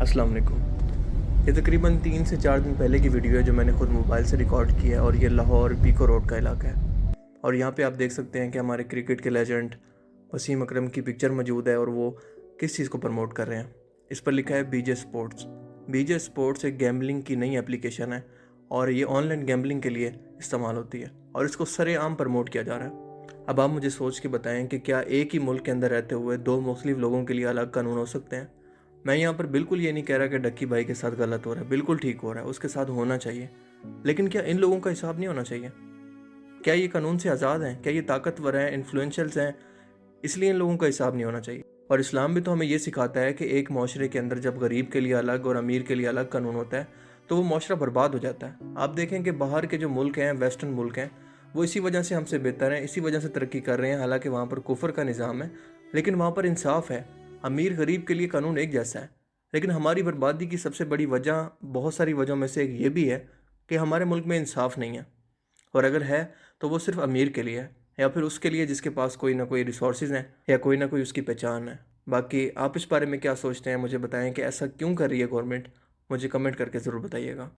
अस्सलाम वालेकुम। ये तकरीबन 3 से 4 दिन पहले की वीडियो है जो मैंने ख़ुद मोबाइल से रिकॉर्ड की है, और ये लाहौर पीको रोड का इलाका है। और यहाँ पे आप देख सकते हैं कि हमारे क्रिकेट के लेजेंड वसीम अकरम की पिक्चर मौजूद है, और वो किस चीज़ को प्रमोट कर रहे हैं। इस पर लिखा है बीजे स्पोर्ट्स। बीजे स्पोर्ट्स एक गैम्बलिंग की नई एप्लीकेशन है, और ये ऑनलाइन गैम्बलिंग के लिए इस्तेमाल होती है, और इसको सरेआम प्रमोट किया जा रहा है। अब आप मुझे सोच के बताएं कि क्या एक ही मुल्क के अंदर रहते हुए दो मुख्तलिफ लोगों के लिए अलग कानून हो सकते हैं। मैं यहाँ पर बिल्कुल ये नहीं कह रहा कि डक्की भाई के साथ गलत हो रहा है, बिल्कुल ठीक हो रहा है, उसके साथ होना चाहिए। लेकिन क्या इन लोगों का हिसाब नहीं होना चाहिए? क्या ये कानून से आज़ाद हैं? क्या ये ताकतवर हैं, इन्फ्लुएंशियल्स हैं, इसलिए इन लोगों का हिसाब नहीं होना चाहिए? और इस्लाम भी तो हमें ये सिखाता है कि एक माशरे के अंदर जब गरीब के लिए अलग और अमीर के लिए अलग कानून होता है तो वो माशरा बर्बाद हो जाता है। आप देखें कि बाहर के जो मुल्क हैं, वेस्टर्न मुल्क हैं, वो इसी वजह से हमसे बेहतर हैं, इसी वजह से तरक्की कर रहे हैं। हालांकि वहाँ पर कुफर का निज़ाम है, लेकिन वहाँ पर इंसाफ है। अमीर गरीब के लिए कानून एक जैसा है। लेकिन हमारी बर्बादी की सबसे बड़ी वजह, बहुत सारी वजहों में से एक ये भी है कि हमारे मुल्क में इंसाफ नहीं है, और अगर है तो वो सिर्फ अमीर के लिए है, या फिर उसके लिए जिसके पास कोई ना कोई रिसोर्सेज हैं या कोई ना कोई उसकी पहचान है। बाकी आप इस बारे में क्या सोचते हैं, मुझे बताएं कि ऐसा क्यों कर रही है गवर्नमेंट। मुझे कमेंट करके ज़रूर बताइएगा।